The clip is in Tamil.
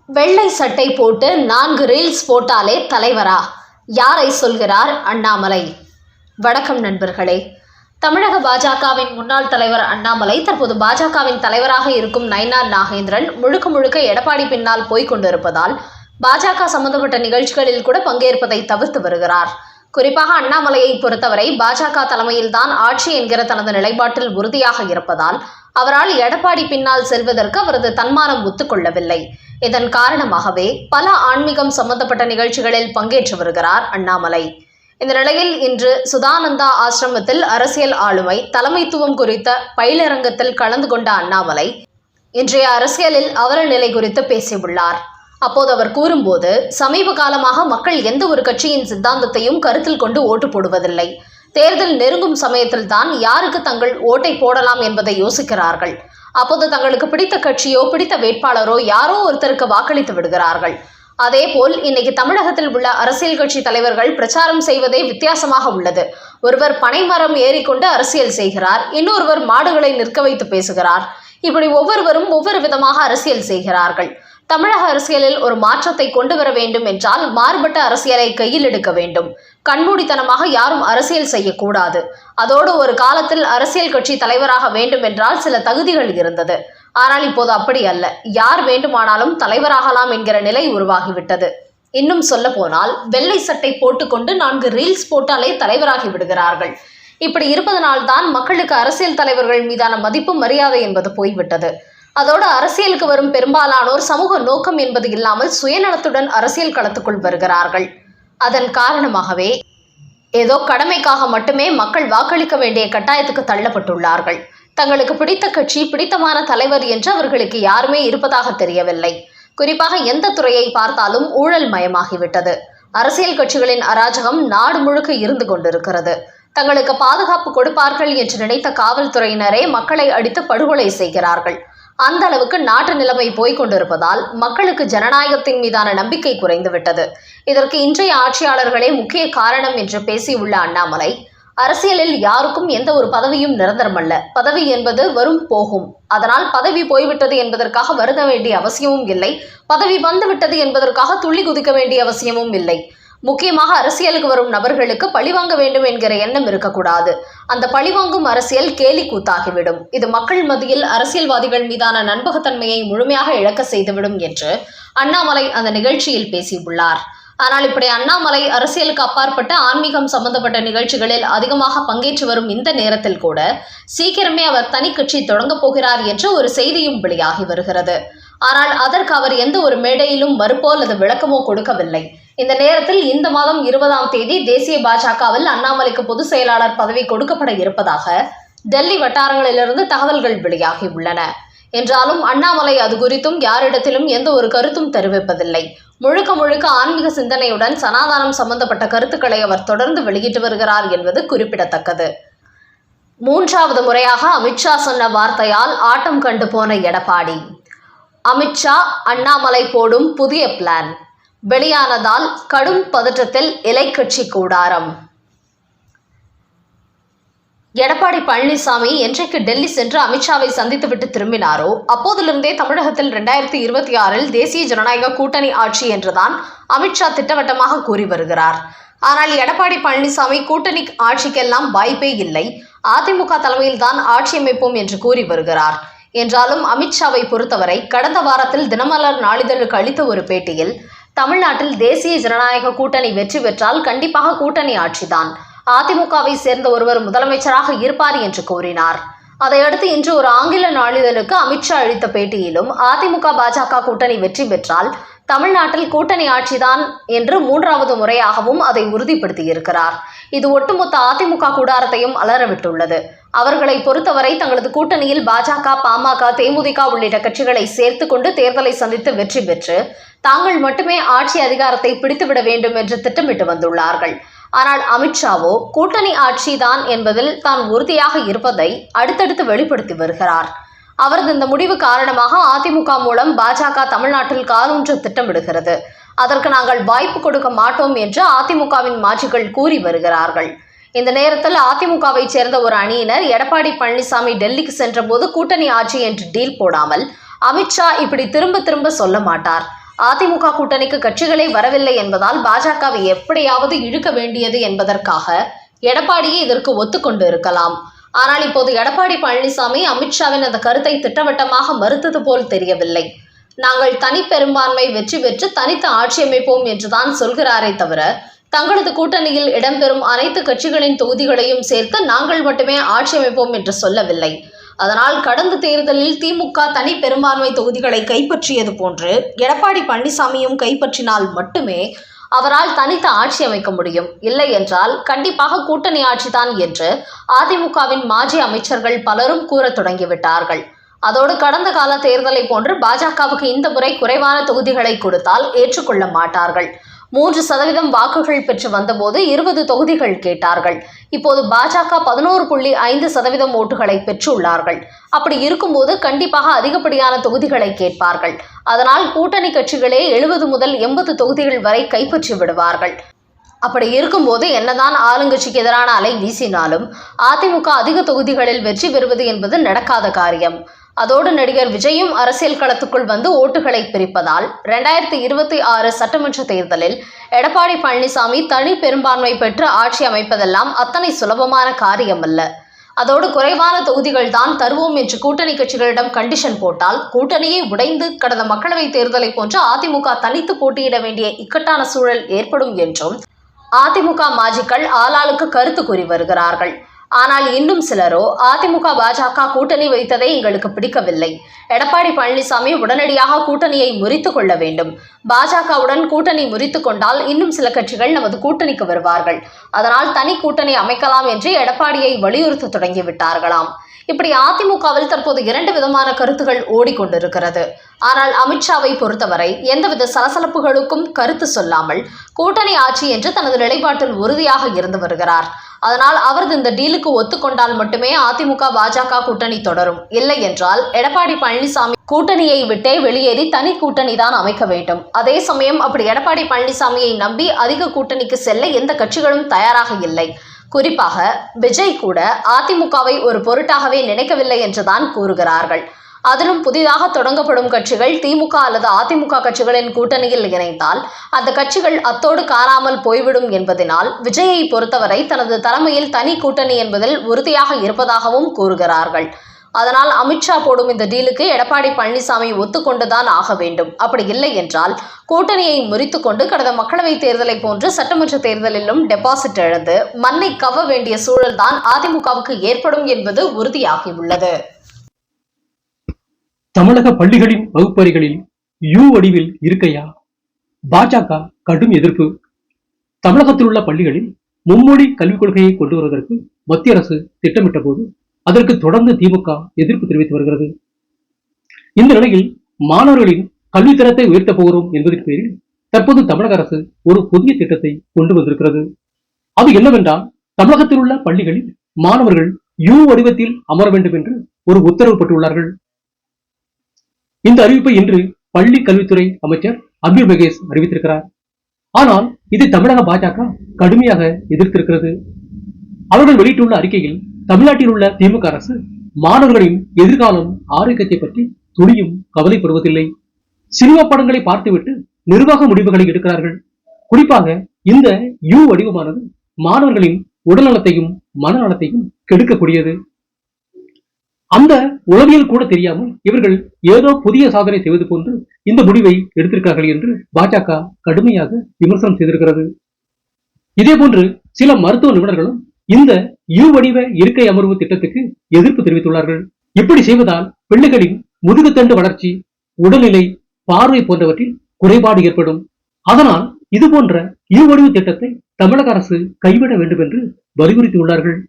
வெள்ளை சட்டை போட்டு 4 ரீல்ஸ் போட்டாலே தலைவரா? யாரை சொல்கிறார் அண்ணாமலை? வணக்கம் நண்பர்களே. தமிழக பாஜகவின் முன்னாள் தலைவர் அண்ணாமலை தற்போது பாஜகவின் தலைவராக இருக்கும் நயினார் நாகேந்திரன் முழுக்க எடப்பாடி பின்னால் போய்கொண்டிருப்பதால் பாஜக சம்பந்தப்பட்ட நிகழ்ச்சிகளில் கூட பங்கேற்பதை தவிர்த்து வருகிறார். குறிப்பாக அண்ணாமலையை பொறுத்தவரை பாஜக தலைமையில்தான் ஆட்சி என்கிற தனது நிலைப்பாட்டில் உறுதியாக இருப்பதால் அவரால் எடப்பாடி பின்னால் செல்வதற்கு அவரது தன்மானம் ஒத்துக்கொள்ளவில்லை. இதன் காரணமாகவே பல ஆன்மீகம் சம்பந்தப்பட்ட நிகழ்ச்சிகளில் பங்கேற்று வருகிறார் அண்ணாமலை. இந்த நிலையில் இன்று சுதானந்தா ஆசிரமத்தில் அரசியல் ஆளுமை தலைமைத்துவம் குறித்த பயிலரங்கத்தில் கலந்து கொண்ட அண்ணாமலை இன்றைய அரசியலில் அவல நிலை குறித்து பேசியுள்ளார். அப்போது அவர் கூறும்போது, சமீப காலமாக மக்கள் எந்த ஒரு கட்சியின் சித்தாந்தத்தையும் கருத்தில் கொண்டு ஓட்டு போடுவதில்லை. தேர்தல் நெருங்கும் சமயத்தில் தான் யாருக்கு தங்கள் ஓட்டை போடலாம் என்பதை யோசிக்கிறார்கள். அப்போது தங்களுக்கு பிடித்த கட்சியோ பிடித்த வேட்பாளரோ யாரோ ஒருத்தருக்கு வாக்களித்து விடுகிறார்கள். அதேபோல் இன்னைக்கு தமிழகத்தில் உள்ள அரசியல் கட்சி தலைவர்கள் பிரச்சாரம் செய்வதே வித்தியாசமாக உள்ளது. ஒருவர் பனைமரம் ஏறிக்கொண்டு அரசியல் செய்கிறார், இன்னொருவர் மாடுகளை நிற்க வைத்து பேசுகிறார். இப்படி ஒவ்வொருவரும் ஒவ்வொரு விதமாக அரசியல் செய்கிறார்கள். தமிழக அரசியலில் ஒரு மாற்றத்தை கொண்டு வர வேண்டும் என்றால் மாறுபட்ட அரசியலை கையில் எடுக்க வேண்டும். கண்மூடித்தனமாக யாரும் அரசியல் செய்யக்கூடாது. அதோடு ஒரு காலத்தில் அரசியல் கட்சி தலைவராக வேண்டும் என்றால் சில தகுதிகள் இருந்தது. ஆனால் இப்போது அப்படி அல்ல. யார் வேண்டுமானாலும் தலைவராகலாம் என்கிற நிலை உருவாகிவிட்டது. இன்னும் சொல்ல போனால் வெள்ளை சட்டை போட்டுக்கொண்டு 4 ரீல்ஸ் போட்டாலே தலைவராகி விடுகிறார்கள். இப்படி இருப்பதனால்தான் மக்களுக்கு அரசியல் தலைவர்கள் மீதான மதிப்பு மரியாதை என்பது போய்விட்டது. அதோடு அரசியலுக்கு வரும் பெரும்பாலானோர் சமூக நோக்கம் என்பது இல்லாமல் சுயநலத்துடன் அரசியல் களத்துக்குள் வருகிறார்கள். அதன் காரணமாகவே ஏதோ கடமைக்காக மட்டுமே மக்கள் வாக்களிக்க வேண்டிய கட்டாயத்துக்கு தள்ளப்பட்டுள்ளார்கள். தங்களுக்கு பிடித்த கட்சி, பிடித்தமான தலைவர் என்று அவர்களுக்கு யாருமே இருப்பதாக தெரியவில்லை. குறிப்பாக எந்த துறையை பார்த்தாலும் ஊழல் மயமாகிவிட்டது. அரசியல் கட்சிகளின் அராஜகம் நாடு முழுக்க இருந்து கொண்டிருக்கிறது. தங்களுக்கு பாதுகாப்பு கொடுப்பார்கள் என்று நினைத்த காவல்துறையினரே மக்களை அடித்து படுகொலை செய்கிறார்கள். அந்த அளவுக்கு நாட்டு நிலைமை போய்கொண்டிருப்பதால் மக்களுக்கு ஜனநாயகத்தின் மீதான நம்பிக்கை குறைந்துவிட்டது. இதற்கு இன்றைய ஆட்சியாளர்களே முக்கிய காரணம் என்று பேசியுள்ள அண்ணாமலை, அரசியலில் யாருக்கும் எந்த ஒரு பதவியும் நிரந்தரமல்ல. பதவி என்பது வரும் போகும். அதனால் பதவி போய்விட்டது என்பதற்காக வருந்த வேண்டிய அவசியமும் இல்லை. பதவி வந்துவிட்டது என்பதற்காக துள்ளி குதிக்க வேண்டிய அவசியமும் இல்லை. முக்கியமாக அரசியலுக்கு வரும் நபர்களுக்கு பழிவாங்க வேண்டும் என்கிற எண்ணம் இருக்கக்கூடாது. அந்த பழிவாங்கும் அரசியல் கேலி கூத்தாகிவிடும். இது மக்கள் மத்தியில் அரசியல்வாதிகள் மீதான நம்பகத்தன்மையை முழுமையாக இழக்க செய்துவிடும் என்று அண்ணாமலை அந்த நிகழ்ச்சியில் பேசியுள்ளார். ஆனால் இப்படி அண்ணாமலை அரசியலுக்கு அப்பாற்பட்ட ஆன்மீகம் சம்பந்தப்பட்ட நிகழ்ச்சிகளில் அதிகமாக பங்கேற்று வரும் இந்த நேரத்தில் கூட சீக்கிரமே அவர் தனி கட்சி தொடங்கப் போகிறார் என்ற ஒரு செய்தியும் வெளியாகி வருகிறது. ஆனால் அதற்கு அவர் எந்த ஒரு மேடையிலும் மறுப்போ அல்லது விளக்கமோ கொடுக்கவில்லை. இந்த நேரத்தில் இந்த மாதம் 20ஆம் தேதி தேசிய பாஜகவில் அண்ணாமலைக்கு பொதுச் செயலாளர் பதவி கொடுக்கப்பட இருப்பதாக டெல்லி வட்டாரங்களிலிருந்து தகவல்கள் வெளியாகி உள்ளன. என்றாலும் அண்ணாமலை அது குறித்தும் யாரிடத்திலும் எந்த ஒரு கருத்தும் தெரிவிப்பதில்லை. முழுக்க ஆன்மீக சிந்தனையுடன் சனாதானம் சம்பந்தப்பட்ட கருத்துக்களை அவர் தொடர்ந்து வெளியிட்டு வருகிறார் என்பது குறிப்பிடத்தக்கது. 3வது முறையாக அமித்ஷா சொன்ன வார்த்தையால் ஆட்டம் கண்டு போன எடப்பாடி. அமித்ஷா அண்ணாமலை போடும் புதிய பிளான் வெளியானதால் கடும் பதற்றத்தில் இலைக்கட்சி கூடாரம். எடப்பாடி பழனிசாமி என்றைக்கு டெல்லி சென்று அமித்ஷாவை சந்தித்துவிட்டு திரும்பினாரோ அப்போதிலிருந்தே தமிழகத்தில் 2026 தேசிய ஜனநாயக கூட்டணி ஆட்சி என்றுதான் அமித்ஷா திட்டவட்டமாக கூறி வருகிறார். ஆனால் எடப்பாடி பழனிசாமி கூட்டணி ஆட்சிக்கெல்லாம் வாய்ப்பே இல்லை, அதிமுக தலைமையில்தான் ஆட்சி அமைப்போம் என்று கூறி வருகிறார். என்றாலும் அமித்ஷாவை பொறுத்தவரை கடந்த வாரத்தில் தினமலர் நாளிதழுக்கு அளித்த ஒரு பேட்டியில் தமிழ்நாட்டில் தேசிய ஜனநாயக கூட்டணி வெற்றி பெற்றால் கண்டிப்பாக கூட்டணி ஆட்சிதான், அதிமுகவை சேர்ந்த ஒருவர் முதலமைச்சராக இருப்பார் என்று கூறினார். அதையடுத்து இன்று ஒரு ஆங்கில நாளிதழுக்கு அமித்ஷா அளித்த பேட்டியிலும் அதிமுக பாஜக கூட்டணி வெற்றி பெற்றால் தமிழ்நாட்டில் கூட்டணி ஆட்சிதான் என்று 3வது முறையாகவும் அதை உறுதிப்படுத்தியிருக்கிறார். இது ஒட்டுமொத்த அதிமுக கூடாரத்தையும் அலறவிட்டுள்ளது. அவர்களை பொறுத்தவரை தங்களது கூட்டணியில் பாஜக, பாமக, தேமுதிக உள்ளிட்ட கட்சிகளை சேர்த்து கொண்டு தேர்தலை சந்தித்து வெற்றி பெற்று தாங்கள் மட்டுமே ஆட்சி அதிகாரத்தை பிடித்துவிட வேண்டும் என்று திட்டமிட்டு வந்துள்ளார்கள். ஆனால் அமித்ஷாவோ கூட்டணி ஆட்சிதான் என்பதில் தான் உறுதியாக இருப்பதை அடுத்தடுத்து வெளிப்படுத்தி வருகிறார். அவரது இந்த முடிவு காரணமாக அதிமுக மூலம் பாஜக தமிழ்நாட்டில் காலூன்ற திட்டமிடுகிறது. அதற்கு நாங்கள் வாய்ப்பு கொடுக்க மாட்டோம் என்று அதிமுகவின் மாஜிகள் கூறி வருகிறார்கள். இந்த நேரத்தில் அதிமுகவை சேர்ந்த ஒரு அணியினர் எடப்பாடி பழனிசாமி டெல்லிக்கு சென்றபோது கூட்டணி ஆட்சி என்று டீல் போடாமல் அமித்ஷா இப்படி திரும்ப சொல்ல மாட்டார். அதிமுக கூட்டணிக்கு கட்சிகளே வரவில்லை என்பதால் பாஜகவை எப்படியாவது இழுக்க வேண்டியது என்பதற்காக எடப்பாடியே இதற்கு ஒத்துக்கொண்டு இருக்கலாம். ஆனால் இப்போது எடப்பாடி பழனிசாமி அமித்ஷாவின் அந்த கருத்தை திட்டவட்டமாக மறுத்தது போல் தெரியவில்லை. நாங்கள் தனி பெரும்பான்மை வெற்றி பெற்று தனித்து ஆட்சி அமைப்போம் என்றுதான் சொல்கிறாரே தவிர தங்களது கூட்டணியில் இடம்பெறும் அனைத்து கட்சிகளின் தொகுதிகளையும் சேர்த்து நாங்கள் மட்டுமே ஆட்சி அமைப்போம் என்று சொல்லவில்லை. அதனால் கடந்த தேர்தலில் திமுக தனி பெரும்பான்மை தொகுதிகளை கைப்பற்றியது போன்று எடப்பாடி பழனிசாமியும் கைப்பற்றினால் மட்டுமே அவரால் தனித்து ஆட்சி அமைக்க முடியும். இல்லை என்றால் கண்டிப்பாக கூட்டணி ஆட்சிதான் என்று அதிமுகவின் மாஜி அமைச்சர்கள் பலரும் கூற தொடங்கிவிட்டார்கள். அதோடு கடந்த கால தேர்தலை போன்று பாஜகவுக்கு இந்த முறை குறைவான தொகுதிகளை கொடுத்தால் ஏற்றுக்கொள்ள மாட்டார்கள். 3% வாக்குகள் பெற்று வந்தபோது 20 தொகுதிகள் கேட்டார்கள். இப்போது பாஜக 11.5% ஓட்டுகளை பெற்றுள்ளார்கள். அப்படி இருக்கும்போது கண்டிப்பாக அதிகப்படியான தொகுதிகளை கேட்பார்கள். அதனால் கூட்டணி கட்சிகளே 70 முதல் 80 தொகுதிகள் வரை கைப்பற்றி விடுவார்கள். அப்படி இருக்கும்போது என்னதான் ஆளுங்கட்சிக்கு எதிரான அலை வீசினாலும் அதிமுக அதிக தொகுதிகளில் வெற்றி பெறுவது என்பது நடக்காத காரியம். அதோடு நடிகர் விஜயும் அரசியல் களத்துக்குள் வந்து ஓட்டுகளை பிரிப்பதால் 2026 சட்டமன்ற தேர்தலில் எடப்பாடி பழனிசாமி தனி பெரும்பான்மை பெற்று ஆட்சி அமைப்பதெல்லாம் அத்தனை சுலபமான காரியம் அல்ல. அதோடு குறைவான தொகுதிகள் தான் தருவோம் என்று கூட்டணி கட்சிகளிடம் கண்டிஷன் போட்டால் கூட்டணியை உடைந்து கடந்த மக்களவைத் தேர்தலை போன்று அதிமுக தனித்து போட்டியிட வேண்டிய இக்கட்டான சூழல் ஏற்படும் என்றும் அதிமுக மாஜிக்கள் ஆளாளுக்கு கருத்து கூறி வருகிறார்கள். ஆனால் இன்னும் சிலரோ அதிமுக பாஜக கூட்டணி வைத்ததை எங்களுக்கு பிடிக்கவில்லை. எடப்பாடி பழனிசாமி உடனடியாக கூட்டணியை முறித்து கொள்ள வேண்டும். பாஜகவுடன் கூட்டணி முறித்து கொண்டால் இன்னும் சில கட்சிகள் நமது கூட்டணிக்கு வருவார்கள். அதனால் தனி கூட்டணி அமைக்கலாம் என்று எடப்பாடியை வலியுறுத்த தொடங்கிவிட்டார்களாம். இப்படி அதிமுகவில் தற்போது 2 விதமான கருத்துகள் ஓடிக்கொண்டிருக்கிறது. ஆனால் அமித்ஷாவை பொறுத்தவரை எந்தவித சலசலப்புகளுக்கும் கருத்து சொல்லாமல் கூட்டணி ஆட்சி என்று தனது நிலைப்பாட்டில் உறுதியாக இருந்து வருகிறார். அதனால் அவரது இந்த டீலுக்கு ஒத்துக்கொண்டால் மட்டுமே அதிமுக பாஜக கூட்டணி தொடரும். இல்லை என்றால் எடப்பாடி பழனிசாமி கூட்டணியை விட்டே வெளியேறி தனி கூட்டணி தான் அமைக்க வேண்டும். அதே சமயம் அப்படி எடப்பாடி பழனிசாமியை நம்பி அதிக கூட்டணிக்கு செல்ல எந்த கட்சிகளும் தயாராக இல்லை. குறிப்பாக விஜய் கூட அதிமுகவை ஒரு பொருட்டாகவே நினைக்கவில்லை என்றுதான் கூறுகிறார்கள். அதிலும் புதிதாக தொடங்கப்படும் கட்சிகள் திமுக அல்லது அதிமுக கட்சிகளின் கூட்டணியில் இணைந்தால் அந்த கட்சிகள் அத்தோடு காணாமல் போய்விடும் என்பதனால் விஜயை பொறுத்தவரை தனது தலைமையில் தனி கூட்டணி என்பதில் உறுதியாக இருப்பதாகவும் கூறுகிறார்கள். அதனால் அமித்ஷா போடும் இந்த டீலுக்கு எடப்பாடி பழனிசாமி ஒத்துக்கொண்டுதான் ஆக வேண்டும். அப்படி இல்லை என்றால் கூட்டணியை முறித்து கொண்டு கடந்த மக்களவைத் தேர்தலை போன்று சட்டமன்ற தேர்தலிலும் டெபாசிட் இழந்து மண்ணை கவ வேண்டிய சூழல்தான் அதிமுகவுக்கு ஏற்படும் என்பது உறுதியாகியுள்ளது. தமிழக பள்ளிகளின் வகுப்பறைகளில் யூ வடிவில் இருக்கையா? பாஜக கடும் எதிர்ப்பு. தமிழகத்தில் உள்ள பள்ளிகளில் மும்மொழி கல்விக் கொள்கையை கொண்டு வருவதற்கு மத்திய அரசு திட்டமிட்ட போது அதற்கு தொடர்ந்து திமுக எதிர்ப்பு தெரிவித்து வருகிறது. இந்த நிலையில் மாணவர்களின் கல்வித்தரத்தை உயர்த்தப் போகிறோம் என்பதன் பேரில் தற்போது தமிழக அரசு ஒரு புதிய திட்டத்தை கொண்டு வந்திருக்கிறது. அது என்னவென்றால் தமிழகத்தில் உள்ள பள்ளிகளில் மாணவர்கள் யூ வடிவத்தில் அமர வேண்டும் என்று ஒரு உத்தரவு போட்டுள்ளார்கள். இந்த அறிவிப்பை இன்று பள்ளி கல்வித்துறை அமைச்சர் அன்பில் மகேஷ் அறிவித்திருக்கிறார். ஆனால் இதை தமிழக பாஜக கடுமையாக எதிர்த்திருக்கிறது. அவர்கள் வெளியிட்டுள்ள அறிக்கையில் தமிழ்நாட்டில் உள்ள திமுக அரசு மாணவர்களின் எதிர்காலம் ஆரோக்கியத்தை பற்றி துளியும் கவலைப்படுவதில்லை. சினிமா படங்களை பார்த்துவிட்டு நிர்வாக முடிவுகளை எடுக்கிறார்கள். குறிப்பாக இந்த யூ வடிவமானது மாணவர்களின் உடல்நலத்தையும் மனநலத்தையும் கெடுக்கக்கூடியது. அந்த உளவியல் கூட தெரியாமல் இவர்கள் ஏதோ புதிய சாதனை செய்வது போன்று இந்த முடிவை எடுத்திருக்கிறார்கள் என்று பாஜக கடுமையாக விமர்சனம் செய்திருக்கிறது. இதே போன்று சில மருத்துவ நிபுணர்களும் இந்த யூ வடிவ இருக்கை அமர்வு திட்டத்துக்கு எதிர்ப்பு தெரிவித்துள்ளார்கள். இப்படி செய்வதால் பிள்ளைகளின் முதுகுத்தண்டு வளர்ச்சி, உடல்நிலை, பார்வை போன்றவற்றில் குறைபாடு ஏற்படும். அதனால் இது போன்ற யூ வடிவ திட்டத்தை தமிழக அரசு கைவிட வேண்டும் என்று வலியுறுத்தியுள்ளார்கள்.